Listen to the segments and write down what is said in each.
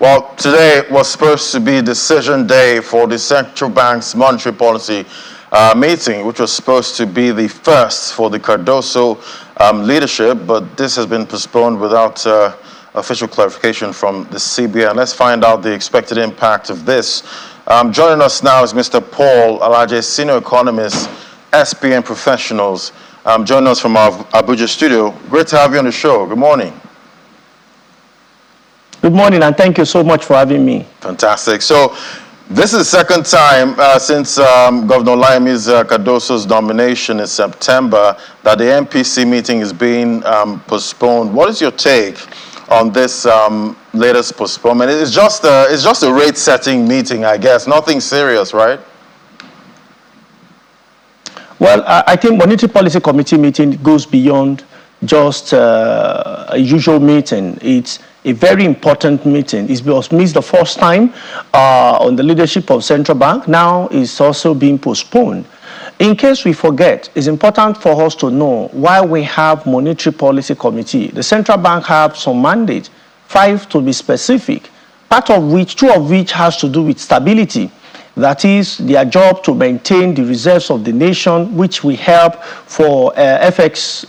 Well, today was supposed to be decision day for the central bank's monetary policy meeting, which was supposed to be the first for the Cardoso leadership, but this has been postponed without official clarification from the CBN. Let's find out the expected impact of this. Joining us now is Mr. Paul Alaje, senior economist, SPN Professionals, joining us from our Abuja studio. Great to have you on the show. Good morning. Good morning, and thank you so much for having me. Fantastic. So, this is the second time since Governor Laimi's Cardoso's nomination in September that the MPC meeting is being postponed. What is your take on this latest postponement? It's just a rate-setting meeting, I guess. Nothing serious, right? Well, I think Monetary Policy Committee meeting goes beyond just a usual meeting. It's a very important meeting. It was missed the first time on the leadership of Central Bank. Now it's also being postponed. In case we forget, it's important for us to know why we have Monetary Policy Committee. The Central Bank have some mandate, 5 to be specific, part of which, 2 of which has to do with stability. That is their job to maintain the reserves of the nation, which will help for FX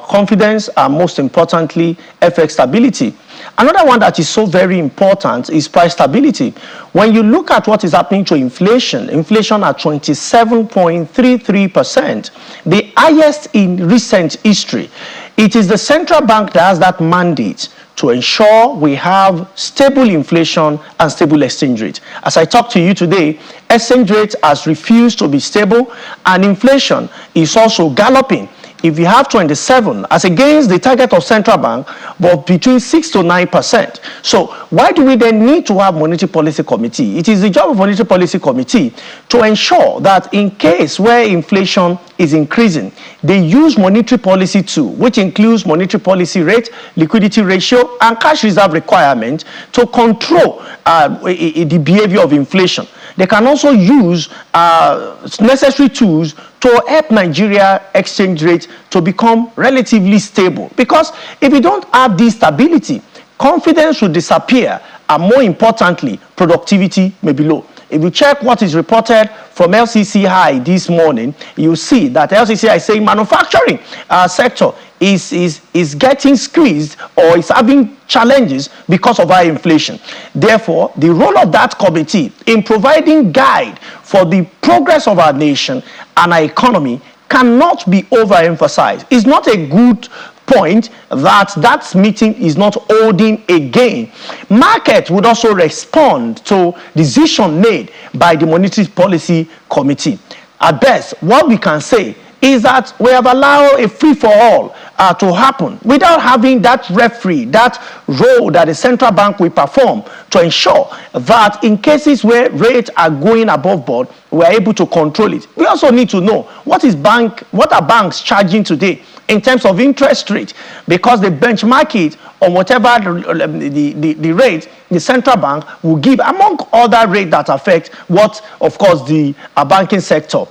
confidence and, most importantly, FX stability. Another one that is so very important is price stability. When you look at what is happening to inflation at 27.33%, the highest in recent history, it is the central bank that has that mandate to ensure we have stable inflation and stable exchange rate. As I talk to you today, exchange rate has refused to be stable and inflation is also galloping. If you have 27 as against the target of central bank, but between 6 to 9%. So why do we then need to have Monetary Policy Committee? It is the job of Monetary Policy Committee to ensure that in case where inflation is increasing, they use monetary policy tool, which includes monetary policy rate, liquidity ratio, and cash reserve requirement to control the behavior of inflation. They can also use necessary tools to help Nigeria exchange rate to become relatively stable. Because if you don't have this stability, confidence will disappear, and more importantly, productivity may be low. If you check what is reported from LCCI this morning, you see that LCCI is saying manufacturing sector is getting squeezed or is having challenges because of high inflation. Therefore, the role of that committee in providing guide for the progress of our nation and our economy cannot be overemphasized. It's not a good point that meeting is not holding again. Market would also respond to decision made by the Monetary Policy Committee. At best, what we can say is that we have allowed a free-for-all to happen without having that referee, that role that the central bank will perform to ensure that in cases where rates are going above board, we are able to control it. We also need to know what are banks charging today in terms of interest rate, because they benchmark it on whatever the rate the central bank will give, among other rates that affect what, of course, the banking sector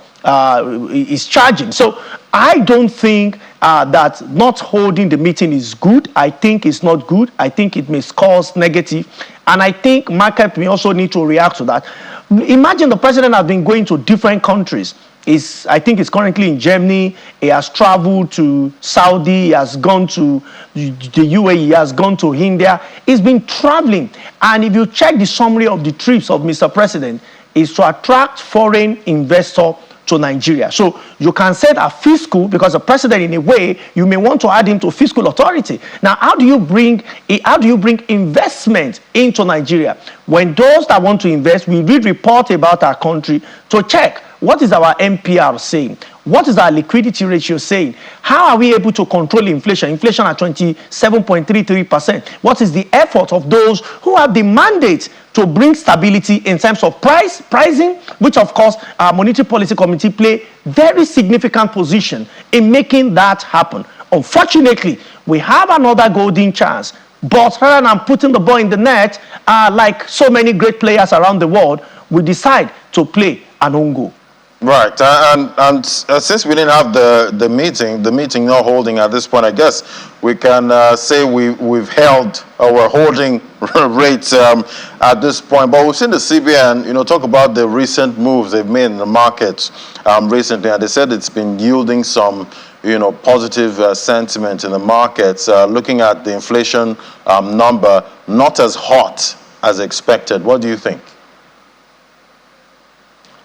is charging. So I don't think that not holding the meeting is good. I think it's not good. I think it may cause negative. And I think market may also need to react to that. Imagine the president has been going to different countries. I think he's currently in Germany. He has traveled to Saudi. He has gone to the UAE. He has gone to India. He's been traveling. And if you check the summary of the trips of Mr. President, is to attract foreign investors to Nigeria. So you can say that fiscal, because the president, in a way, you may want to add him to fiscal authority. Now, how do you bring investment into Nigeria? When those that want to invest, we read report about our country to check what is our MPR saying, what is our liquidity ratio saying, how are we able to control inflation at 27.33%? What is the effort of those who have the mandate to bring stability in terms of pricing, which of course our Monetary Policy Committee play very significant position in making that happen. Unfortunately, we have another golden chance, but rather than putting the ball in the net, like so many great players around the world, we decide to play an own goal. Right, and since we didn't have the meeting not holding at this point, I guess we can say we've held our holding rate at this point. But we've seen the CBN, talk about the recent moves they've made in the markets recently, and they said it's been yielding some, positive sentiment in the markets. Looking at the inflation number, not as hot as expected. What do you think?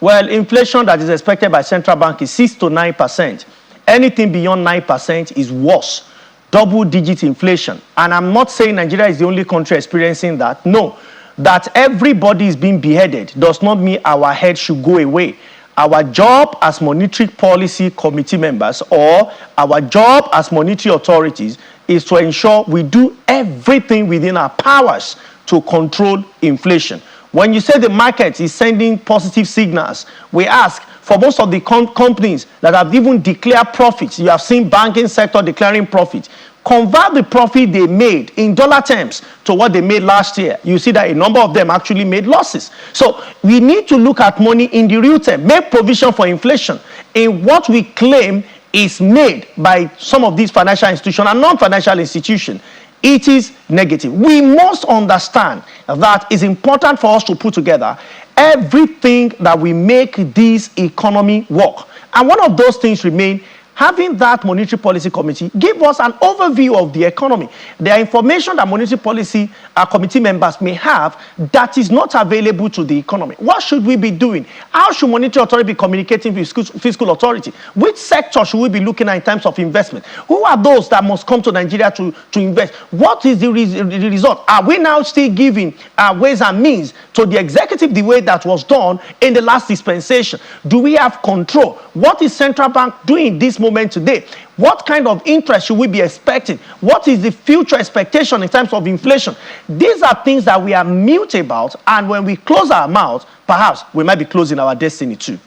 Well, inflation that is expected by central bank is 6 to 9%. Anything beyond 9% is worse. Double-digit inflation. And I'm not saying Nigeria is the only country experiencing that. No. That everybody is being beheaded does not mean our head should go away. Our job as monetary policy committee members or our job as monetary authorities is to ensure we do everything within our powers to control inflation. When you say the market is sending positive signals, we ask for most of the companies that have even declared profits. You have seen banking sector declaring profit. Convert the profit they made in dollar terms to what they made last year. You see that a number of them actually made losses. So we need to look at money in the real term, make provision for inflation in what we claim is made by some of these financial institutions and non-financial institutions. It is negative. We must understand that it's important for us to put together everything that will make this economy work. And one of those things remain having that monetary policy committee give us an overview of the economy. There are information that monetary policy committee members may have that is not available to the economy. What should we be doing? How should monetary authority be communicating with fiscal authority? Which sector should we be looking at in terms of investment? Who are those that must come to Nigeria to invest? What is the result? Are we now still giving ways and means to the executive the way that was done in the last dispensation? Do we have control? What is central bank doing this moment today? What kind of interest should we be expecting? What is the future expectation in terms of inflation? These are things that we are mute about, and when we close our mouth, perhaps we might be closing our destiny too.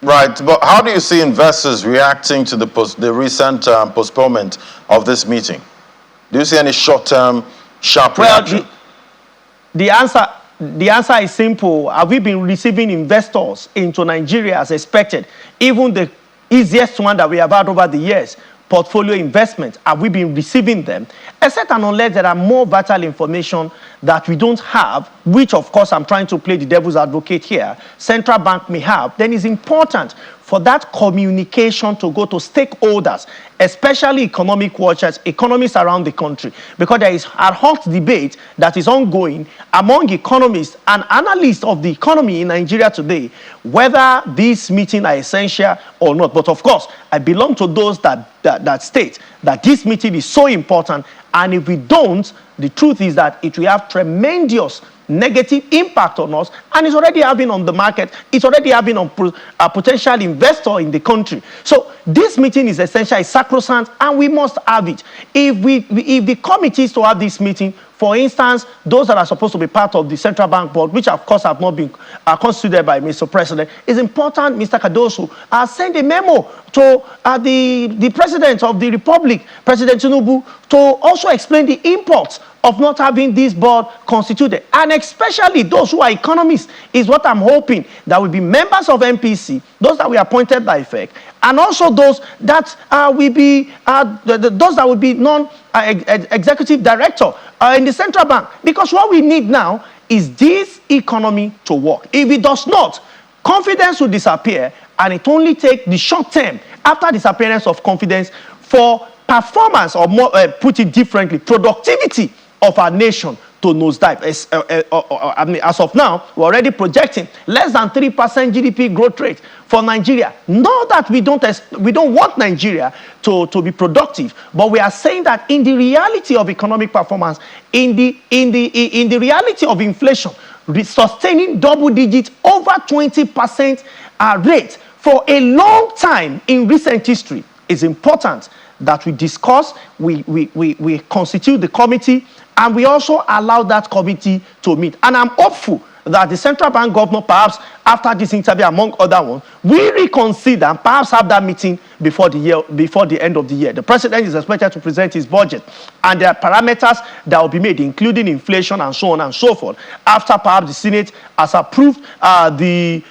Right, but how do you see investors reacting to the recent postponement of this meeting? Do you see any short-term sharp reaction? The answer is simple. Have we been receiving investors into Nigeria as expected? Even the easiest one that we have had over the years, portfolio investment, have we been receiving them? Except and unless there are more vital information that we don't have, which of course I'm trying to play the devil's advocate here, central bank may have, then it's important for that communication to go to stakeholders, especially economic watchers, economists around the country, because there is a hot debate that is ongoing among economists and analysts of the economy in Nigeria today, whether these meetings are essential or not. But of course, I belong to those that state that this meeting is so important, and if we don't, the truth is that it will have tremendous negative impact on us, and it's already having on the market, it's already having on a potential investor in the country. So this meeting is essential, it's sacrosanct, and we must have it. If the committees to have this meeting, for instance, those that are supposed to be part of the central bank board, which of course have not been considered by Mr. President, it's important Mr. Cardoso send a memo to the President of the Republic, President Tinubu, to also explain the import of not having this board constituted. And especially those who are economists is what I'm hoping that will be members of MPC, those that were appointed by FEC, and also those that will be those that will be non-executive director in the central bank. Because what we need now is this economy to work. If it does not, confidence will disappear, and it only takes the short term after disappearance of confidence for performance, or more, put it differently, productivity of our nation to nosedive. As of now, we're already projecting less than 3% GDP growth rate for Nigeria. Not that we don't want Nigeria to be productive, but we are saying that in the reality of economic performance, in the reality of inflation, sustaining double digits over 20% rate for a long time in recent history is important that we discuss, we constitute the committee, and we also allow that committee to meet. And I'm hopeful that the central bank governor, perhaps after this interview, among other ones, will reconsider and perhaps have that meeting before the end of the year. The president is expected to present his budget, and there are parameters that will be made, including inflation and so on and so forth. After perhaps the Senate has approved the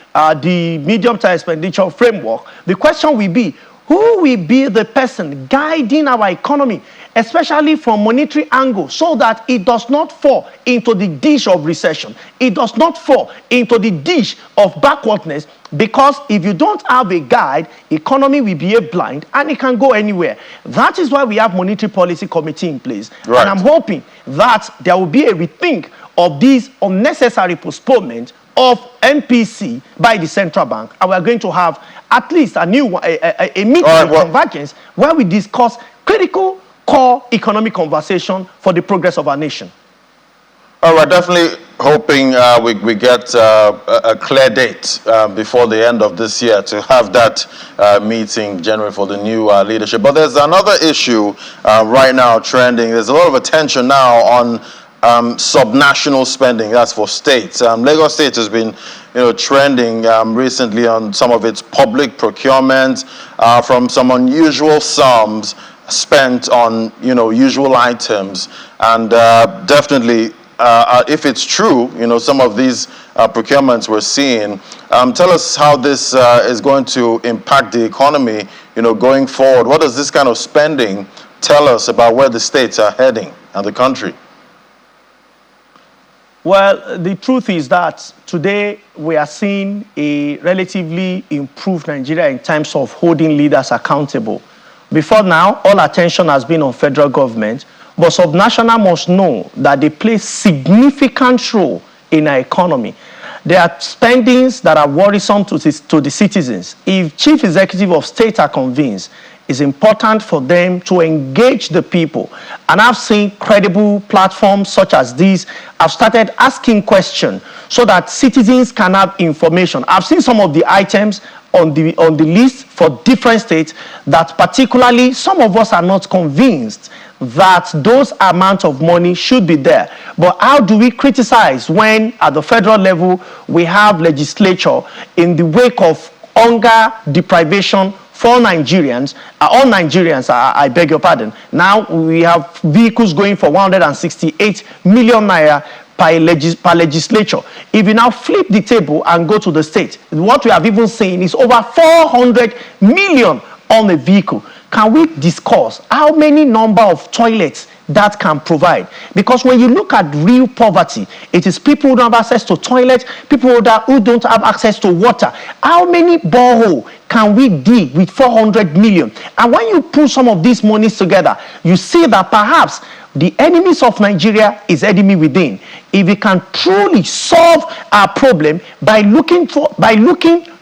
medium-term expenditure framework, the question will be, who will be the person guiding our economy, especially from monetary angle, so that it does not fall into the dish of recession. It does not fall into the dish of backwardness, because if you don't have a guide, economy will be blind and it can go anywhere. That is why we have Monetary Policy Committee in place. Right. And I'm hoping that there will be a rethink of this unnecessary postponement of MPC by the central bank, and we're going to have at least a meeting of convergence where we discuss critical core economic conversation for the progress of our nation. All right, definitely hoping we get a clear date before the end of this year to have that meeting generally for the new leadership. But there's another issue right now trending. There's a lot of attention now on subnational spending. That's for states. Lagos State has been, trending recently on some of its public procurement from some unusual sums spent on, usual items, and definitely, if it's true, some of these procurements we're seeing. Tell us how this is going to impact the economy, going forward. What does this kind of spending tell us about where the states are heading and the country? Well, the truth is that today we are seeing a relatively improved Nigeria in terms of holding leaders accountable. Before now, all attention has been on federal government, but subnational must know that they play significant role in our economy. There are spendings that are worrisome to the citizens. If chief executive of state are convinced, it's important for them to engage the people. And I've seen credible platforms such as these. I've started asking questions so that citizens can have information. I've seen some of the items on the list for different states that particularly some of us are not convinced that those amounts of money should be there. But how do we criticize when at the federal level we have legislature in the wake of hunger, deprivation for Nigerians, all Nigerians, I beg your pardon. Now we have vehicles going for 168 million naira per legislature. If you now flip the table and go to the state, what we have even seen is over 400 million on a vehicle. Can we discuss how many number of toilets that can provide? Because when you look at real poverty, it is people who don't have access to toilets, people who don't have access to water. How many borehole can we dig with 400 million? And when you put some of these monies together, you see that perhaps the enemies of Nigeria is enemy within. If we can truly solve our problem by looking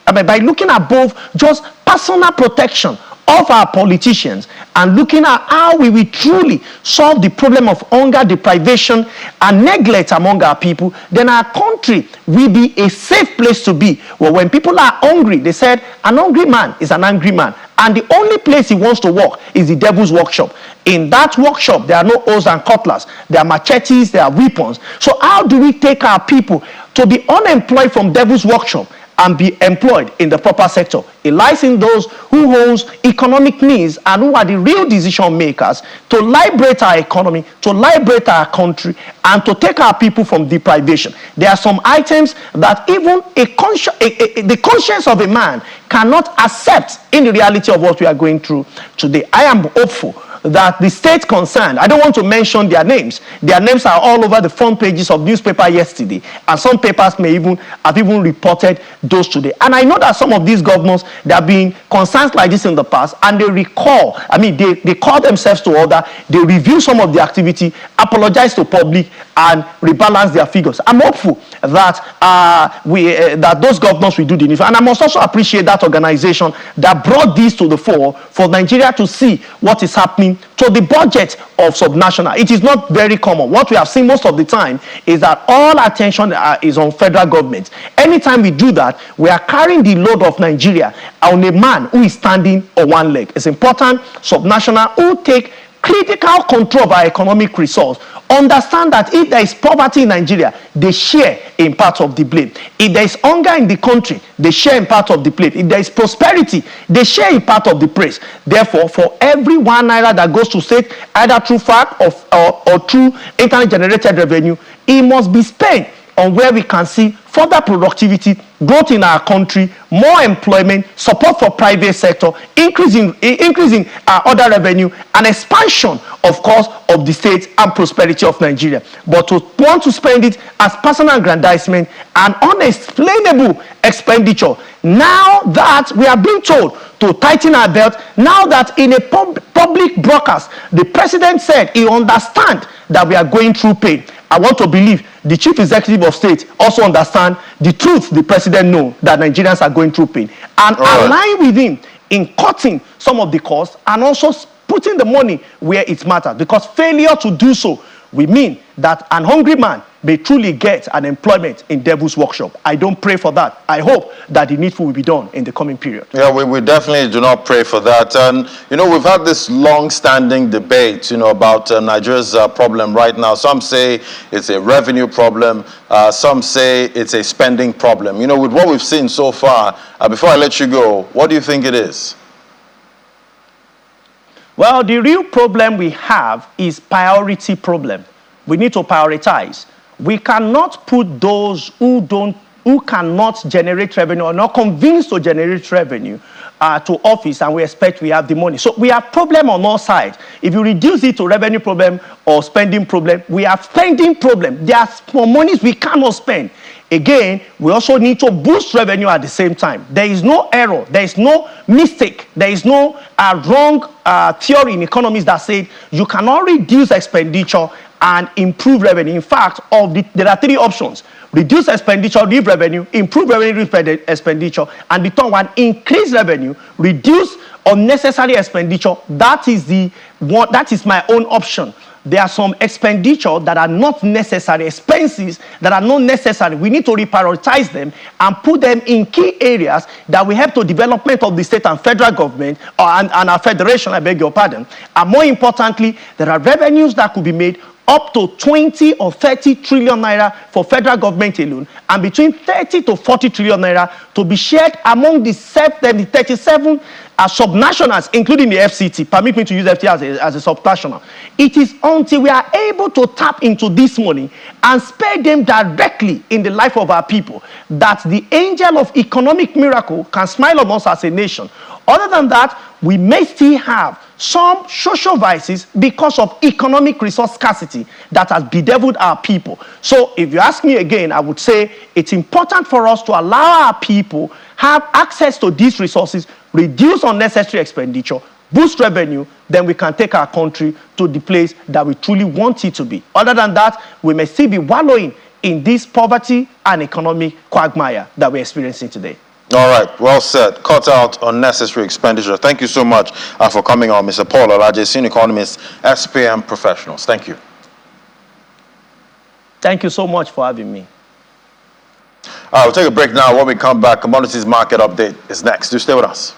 above just personal protection of our politicians and looking at how we will truly solve the problem of hunger, deprivation, and neglect among our people, then our country will be a safe place to be. Well, when people are hungry, they said, an hungry man is an angry man. And the only place he wants to work is the devil's workshop. In that workshop, there are no hoes and cutlass. There are machetes, there are weapons. So how do we take our people to be unemployed from devil's workshop and be employed in the proper sector? It lies in those who hold economic needs and who are the real decision makers to liberate our economy, to liberate our country, and to take our people from deprivation. There are some items that even the conscience of a man cannot accept in the reality of what we are going through today. I am hopeful that the state concerned, I don't want to mention their names are all over the front pages of newspaper yesterday, and some papers have even reported those today. And I know that some of these governors, there have been concerns like this in the past, and they call themselves to order, they review some of the activity, apologize to public, and rebalance their figures. I'm hopeful that that those governors will do the needful. And I must also appreciate that organization that brought this to the fore for Nigeria to see what is happening to the budget of subnational. It is not very common. What we have seen most of the time is that all attention is on federal government. Anytime we do that, we are carrying the load of Nigeria on a man who is standing on one leg. It's important subnational who take critical control of our economic resource. Understand that if there is poverty in Nigeria, they share in part of the blame. If there is hunger in the country, they share in part of the blame. If there is prosperity, they share in part of the praise. Therefore, for every 1 naira that goes to state, either through FAC or through internet generated revenue, it must be spent on where we can see further productivity, growth in our country, more employment, support for private sector, increasing other revenue, and expansion, of course, of the state and prosperity of Nigeria. But to want to spend it as personal aggrandizement and unexplainable expenditure, now that we are being told to tighten our belt, now that in a public broadcast, the president said he understands that we are going through pain. I want to believe the chief executive of state also understand the truth the president knows, that Nigerians are going through pain, and align with him in cutting some of the costs and also putting the money where it matters, because failure to do so will mean that an hungry man may truly get an employment in devil's workshop. I don't pray for that. I hope that the needful will be done in the coming period. Yeah, we definitely do not pray for that. And, we've had this long-standing debate, about Nigeria's problem right now. Some say it's a revenue problem. Some say it's a spending problem. With what we've seen so far, before I let you go, what do you think it is? Well, the real problem we have is priority problem. We need to prioritize. We cannot put those who cannot generate revenue or not convinced to generate revenue to office, and we expect we have the money. So we have problem on all sides. If you reduce it to revenue problem or spending problem, we have spending problem. There are more monies we cannot spend. Again, we also need to boost revenue at the same time. There is no error. There is no mistake. There is no wrong theory in economics that said you cannot reduce expenditure and improve revenue. In fact, there are 3 options: reduce expenditure, leave revenue; improve revenue, reduce expenditure; and the third one, increase revenue, reduce unnecessary expenditure. That is my own option. There are some expenditure that are not necessary, expenses that are not necessary. We need to reprioritize them and put them in key areas that will help to development of the state and federal government and our federation, I beg your pardon. And more importantly, there are revenues that could be made up to 20 or 30 trillion naira for federal government alone, and between 30 to 40 trillion naira to be shared among the 37 subnationals, including the FCT. Permit me to use FCT as a subnational. It is until we are able to tap into this money and spend them directly in the life of our people that the angel of economic miracle can smile on us as a nation. Other than that, we may still have some social vices because of economic resource scarcity that has bedeviled our people. So if you ask me again, I would say it's important for us to allow our people have access to these resources, reduce unnecessary expenditure, boost revenue, then we can take our country to the place that we truly want it to be. Other than that, we may still be wallowing in this poverty and economic quagmire that we're experiencing today. All right, well said. Cut out unnecessary expenditure. Thank you so much for coming on, Mr. Paul Alaje, Senior Economist, SPM Professionals. Thank you. Thank you so much for having me. We'll take a break now. When we come back, commodities market update is next. Do stay with us.